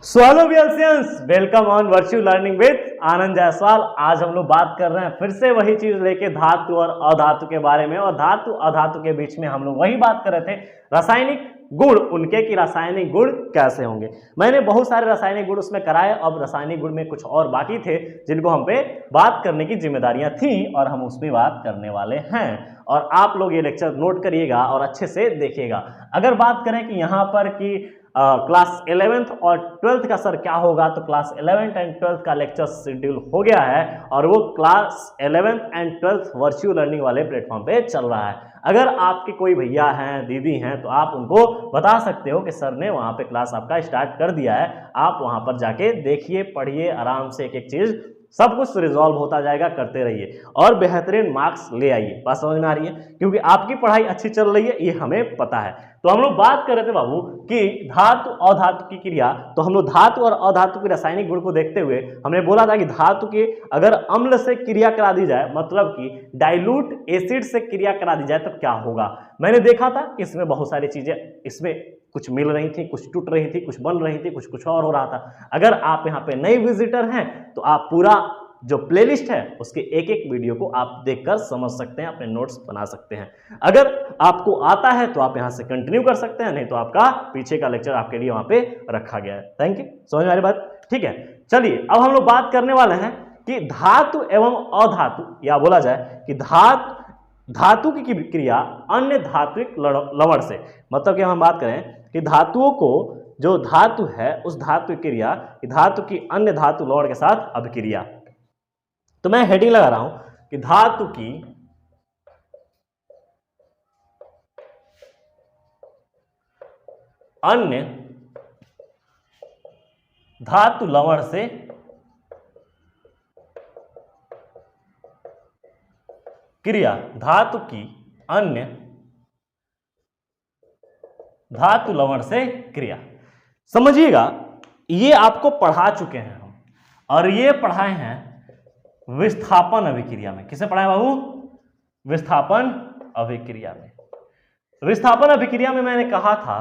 Hello बियर्सियंस, welcome on virtual learning with Anand Jaiswal. आज हम लोग बात कर रहे हैं फिर से वही चीज लेके धातु और अधातु के बारे में। और धातु अधातु के बीच में हम लोग वही बात कर रहे थे, रासायनिक गुण उनके कि रासायनिक गुण कैसे होंगे। मैंने बहुत सारे रासायनिक गुण उसमें कराए, अब रासायनिक गुण में कुछ और बाकी थे जिनको हम पे बात करने की जिम्मेदारियां थी और हम उस पर बात करने वाले हैं। और आप लोग ये लेक्चर नोट करिएगा और अच्छे से देखिएगा। अगर बात करें कि यहाँ पर कि क्लास 11th और 12th का सर क्या होगा, तो क्लास 11th एंड 12th का लेक्चर शेड्यूल हो गया है और वो class 11th and 12th virtual learning वाले प्लेटफॉर्म पे चल रहा है। अगर आपके कोई भैया हैं, दीदी हैं, तो आप उनको बता सकते हो कि सर ने वहाँ पे क्लास आपका स्टार्ट कर दिया है। आप वहाँ पर जाके देखिए, पढ़िए आराम से, एक एक चीज़ सब कुछ रिजॉल्व होता जाएगा, करते रहिए और बेहतरीन मार्क्स ले आइए। बात समझ में आ रही है? क्योंकि आपकी पढ़ाई अच्छी चल रही है, ये हमें पता है। तो हम लोग बात कर रहे थे बाबू कि धातु अधातु की क्रिया। तो हम लोग धातु और अधातु के रासायनिक गुण को देखते हुए हमने बोला था कि धातु के अगर अम्ल से क्रिया करा दी जाए, मतलब कि डाइल्यूट एसिड से क्रिया करा दी जाए, तो क्या होगा। मैंने देखा था कि इसमें बहुत सारी चीजें, इसमें कुछ मिल रही थी, कुछ टूट रही थी, कुछ बन रही थी, कुछ और हो रहा था। अगर आप यहाँ पे नए विजिटर हैं तो आप पूरा जो प्लेलिस्ट है उसके एक एक वीडियो को आप देखकर समझ सकते हैं, अपने नोट्स बना सकते हैं। अगर आपको आता है तो आप यहां से कंटिन्यू कर सकते हैं, नहीं तो आपका पीछे का लेक्चर आपके लिए वहां पे रखा गया है। Thank you. समझ में आ रही बात? ठीक है, चलिए अब हम लोग बात करने वाले हैं कि धातु एवं अधातु, या बोला जाए कि धातु की क्रिया अन्य धात्विक लवण से, मतलब कि हम बात करें कि धातुओं को, जो धातु है उस धातु की क्रिया धातु की अन्य धातु लवण के साथ अभिक्रिया। तो मैं हेडिंग लगा रहा हूं कि धातु की अन्य धातु लवण से क्रिया, धातु की अन्य धातु लवण से क्रिया। समझिएगा, ये आपको पढ़ा चुके हैं हम, और ये पढ़ाए हैं विस्थापन अभिक्रिया में। किसे पढ़ाए बाबू? विस्थापन अभिक्रिया में। विस्थापन अभिक्रिया में मैंने कहा था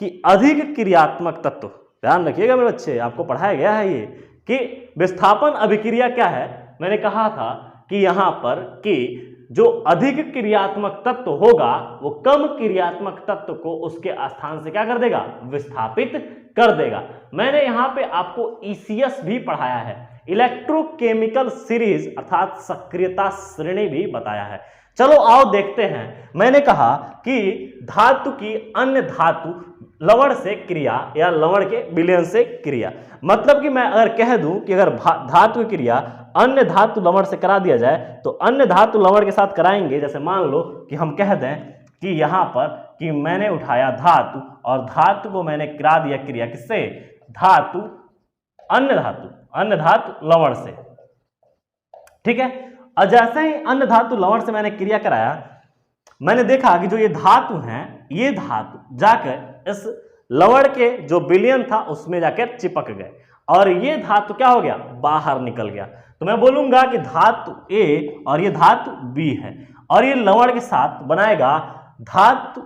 कि अधिक क्रियात्मक तत्व, ध्यान रखिएगा मेरे बच्चे, आपको पढ़ाया गया है ये कि विस्थापन अभिक्रिया क्या है। मैंने कहा था कि यहां पर कि जो अधिक क्रियात्मक तत्व होगा वो कम क्रियात्मक तत्व को उसके स्थान से क्या कर देगा? विस्थापित कर देगा। मैंने यहां पे आपको ईसीएस भी पढ़ाया है, इलेक्ट्रोकेमिकल सीरीज अर्थात सक्रियता श्रेणी भी बताया है। चलो आओ देखते हैं। मैंने कहा कि धातु की अन्य धातु लवण से क्रिया या लवण के विलयन से क्रिया, मतलब कि मैं अगर कह दूं कि अगर धातु की क्रिया अन्य धातु लवण से करा दिया जाए तो अन्य धातु लवण के साथ कराएंगे। जैसे मान लो कि हम कह दें कि यहां पर कि मैंने उठाया धातु और धातु को मैंने करा दिया क्रिया किससे? धातु अन्य धातु लवण से। ठीक है, और जैसे ही अन्य धातु लवण से मैंने क्रिया कराया, मैंने देखा कि जो ये धातु हैं, ये धातु जाकर इस लवण के जो विलयन था उसमें जाकर चिपक गए और ये धातु क्या हो गया? बाहर निकल गया। तो मैं बोलूंगा कि धातु ए और ये धातु बी है और ये लवण के साथ बनाएगा धातु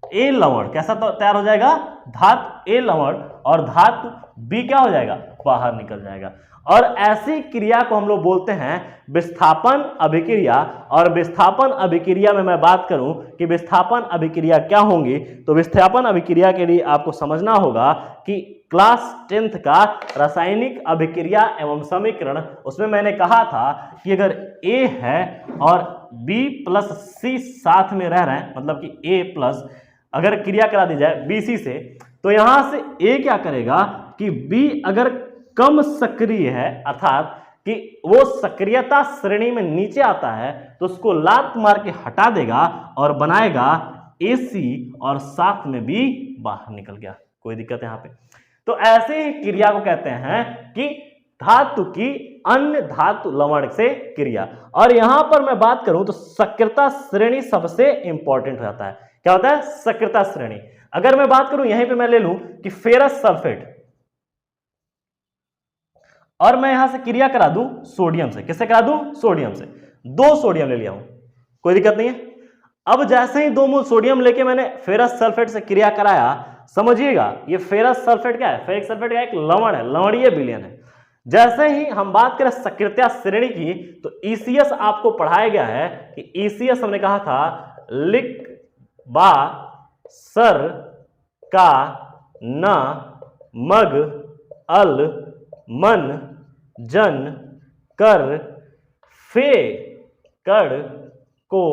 ए लवण। कैसा तो तैयार हो जाएगा? धातु ए लवण, और धातु बी क्या हो जाएगा? बाहर निकल जाएगा। और ऐसी क्रिया को हम लोग बोलते हैं विस्थापन अभिक्रिया। और विस्थापन अभिक्रिया में मैं बात करूं कि विस्थापन अभिक्रिया क्या होंगी, तो विस्थापन अभिक्रिया के लिए आपको समझना होगा कि क्लास 10th का रासायनिक अभिक्रिया एवं समीकरण, उसमें मैंने कहा था कि अगर A है और B प्लस C साथ में रह रहे हैं, मतलब कि A प्लस अगर क्रिया करा दी जाए BC से, तो यहां से A क्या करेगा कि B अगर कम सक्रिय है, अर्थात कि वो सक्रियता श्रेणी में नीचे आता है, तो उसको लात मार के हटा देगा और बनाएगा AC और साथ में भी बाहर निकल गया। कोई दिक्कत है यहाँ पे? तो ऐसे ही क्रिया को कहते हैं कि धातु की अन्य धातु लवण से क्रिया। और यहां पर मैं बात करूं तो सक्रियता श्रेणी सबसे इंपॉर्टेंट हो जाता है। क्या होता है? सक्रियता श्रेणी। अगर मैं बात करूं यहीं पे मैं ले लूं कि फेरस सल्फेट, और मैं यहां से क्रिया करा दूं सोडियम से। किससे करा दूं? सोडियम से। 2 सोडियम ले लिया हूं, कोई दिक्कत नहीं है। अब जैसे ही 2 मोल सोडियम लेके मैंने फेरस सल्फेट से क्रिया कराया, समझिएगा ये फेरस सल्फेट क्या है, फेरिक सल्फेट का एक लवण है, लवणीय विलयन है। जैसे ही हम बात करें सक्रियता श्रेणी की तो ईसीएस आपको पढ़ाया गया है कि ईसीएस हमने कहा था लिक बा सर का न मग अल मन जन कर फे कड़ को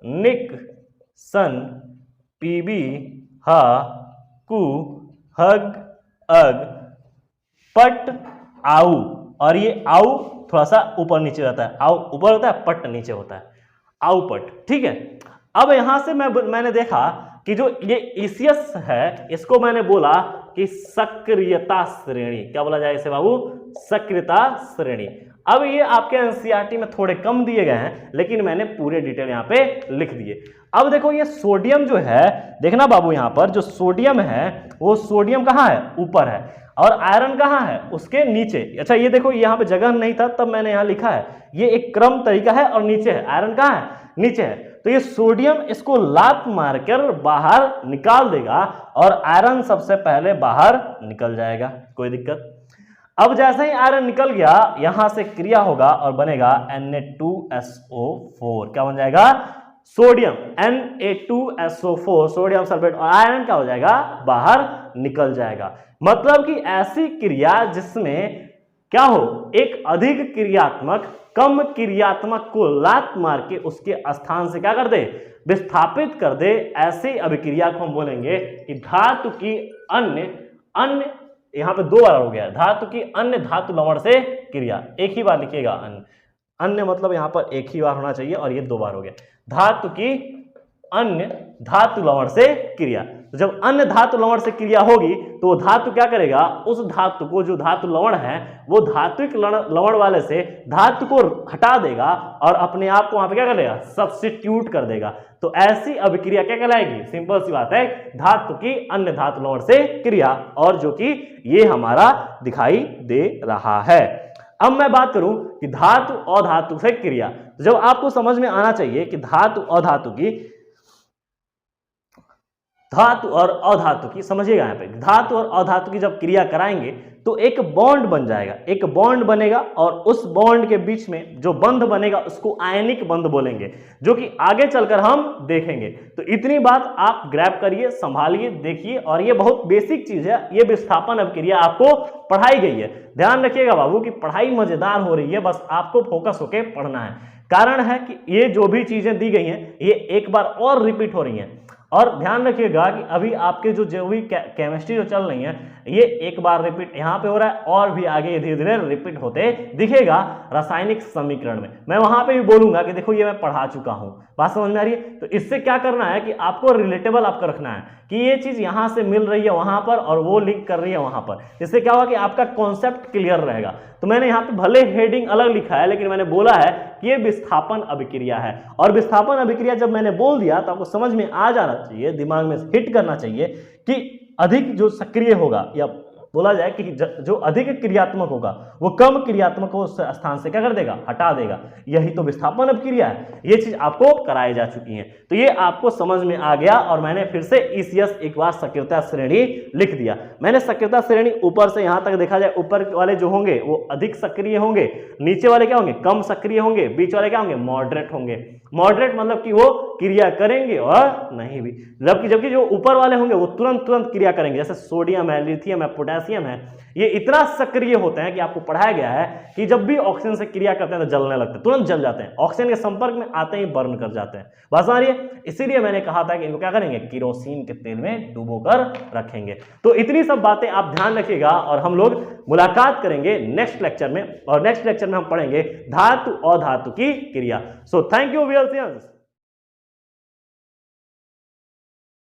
निक सन पीबी हा कु हग अग पट आऊ। और ये आऊ थोड़ा सा ऊपर नीचे रहता है, आऊ ऊपर होता है, पट नीचे होता है, आऊ पट। ठीक है, अब यहां से मैंने देखा कि जो ये ईसीएस है इसको मैंने बोला कि सक्रियता श्रेणी, क्या बोला जाए इसे बाबू, सक्रियता श्रेणी। अब ये आपके एनसीईआरटी में थोड़े कम दिए गए हैं लेकिन मैंने पूरे डिटेल यहां पे लिख दिए। अब देखो ये सोडियम जो है, देखना बाबू यहां पर जो सोडियम है वो सोडियम कहां है, ऊपर है, और आयरन कहां है, उसके नीचे। अच्छा ये देखो यहां पे जगह नहीं था तब मैंने यहां लिखा है, ये एक क्रम तरीका है और नीचे है, आयरन कहां है, नीचे है। तो ये सोडियम इसको लात मारकर बाहर निकाल देगा और आयरन सबसे पहले बाहर निकल जाएगा, कोई दिक्कत। अब जैसे ही आयरन निकल गया यहां से क्रिया होगा और बनेगा Na2SO4, क्या बन जाएगा, सोडियम Na2SO4 सोडियम सल्फेट, और आयरन क्या हो जाएगा, बाहर निकल जाएगा। मतलब कि ऐसी क्रिया जिसमें क्या हो, एक अधिक क्रियात्मक कम क्रियात्मक को लात मार के उसके स्थान से क्या कर दे, विस्थापित कर दे, ऐसे अभिक्रिया को हम बोलेंगे कि धातु की अन्य यहां पे दो बार हो गया, धातु की अन्य धातु लवण से क्रिया, एक ही बार लिखिएगा, अन्य मतलब यहां पर एक ही बार होना चाहिए और ये दो बार हो गया, धातु की अन्य धातु लवण से क्रिया। तो जब अन्य धातु लवण से क्रिया होगी तो धातु क्या करेगा, उस धातु को, जो धातु लवण है वो धात्विक लवण वाले से धातु को हटा देगा और अपने आप को वहां पे क्या करेगा, सब्स्टिट्यूट कर देगा। तो ऐसी अभिक्रिया क्या कहलाएगी, सिंपल सी बात है, धातु की अन्य धातु लवण से क्रिया, और जो कि ये हमारा दिखाई दे रहा है। अब मैं बात करूं कि धातु अधातु से क्रिया, तो जब आपको समझ में आना चाहिए कि धातु और अधातु की समझिएगा, यहाँ पे धातु और अधातु की जब क्रिया कराएंगे तो एक बॉन्ड बन जाएगा, एक बॉन्ड बनेगा और उस बॉन्ड के बीच में जो बंध बनेगा उसको आयनिक बंध बोलेंगे, जो कि आगे चलकर हम देखेंगे। तो इतनी बात आप ग्रैब करिए, संभालिए, देखिए, और ये बहुत बेसिक चीज है, ये विस्थापन अभिक्रिया आपको पढ़ाई गई है। ध्यान रखिएगा बाबू कि पढ़ाई मजेदार हो रही है, बस आपको फोकस होके पढ़ना है। कारण है कि ये जो भी चीजें दी गई हैं ये एक बार और रिपीट हो रही हैं, और ध्यान रखिएगा कि अभी आपके जो भी केमिस्ट्री जो चल रही है ये एक बार रिपीट यहाँ पे हो रहा है और भी आगे धीरे धीरे रिपीट होते दिखेगा रासायनिक समीकरण में। मैं वहां पे भी बोलूंगा कि देखो ये मैं पढ़ा चुका हूं, बात समझ में आ रही है। तो इससे क्या करना है कि आपको रिलेटेबल आपको रखना है कि ये चीज यहां से मिल रही है वहां पर और वो लिंक कर रही है वहां पर, इससे क्या होगा कि आपका कॉन्सेप्ट क्लियर रहेगा। तो मैंने यहाँ पे भले हेडिंग अलग लिखा है लेकिन मैंने बोला है कि ये विस्थापन अभिक्रिया है, और विस्थापन अभिक्रिया जब मैंने बोल दिया तो आपको समझ में आ जाना चाहिए, दिमाग में हिट करना चाहिए कि अधिक जो सक्रिय होगा, या बोला जाए कि जो अधिक क्रियात्मक होगा वो कम क्रियात्मक को उस स्थान से क्या कर देगा, हटा देगा। यही तो विस्थापन अभिक्रिया है, ये चीज आपको कराई जा चुकी है। तो ये आपको समझ में आ गया, और मैंने फिर से ईसीएस एक बार सक्रियता श्रेणी लिख दिया। मैंने सक्रियता श्रेणी ऊपर से यहां तक देखा जाए, ऊपर वाले जो होंगे वो अधिक सक्रिय होंगे, नीचे वाले क्या होंगे, कम सक्रिय होंगे, बीच वाले क्या होंगे, मॉडरेट होंगे। मॉडरेट मतलब कि वो क्रिया करेंगे और नहीं भी, जबकि जो ऊपर वाले होंगे वो तुरंत क्रिया करेंगे, जैसे सोडियम है, लिथियम है, पोटेशियम है, ये इतना सक्रिय होते हैं कि आपको पढ़ाया गया है कि जब भी ऑक्सीजन से क्रिया करते हैं तो जलने लगते हैं, तुरंत जल जाते हैं, ऑक्सीजन के संपर्क में आते ही बर्न कर जाते हैं। बस आ रही है, इसीलिए मैंने कहा था कि इनको क्या करेंगे, केरोसिन के तेल में डुबोकर रखेंगे। तो इतनी सब बातें आप ध्यान रखिएगा, और हम लोग मुलाकात करेंगे नेक्स्ट लेक्चर में, और नेक्स्ट लेक्चर में हम पढ़ेंगे धातु अधातु की क्रिया। So thank you viewers.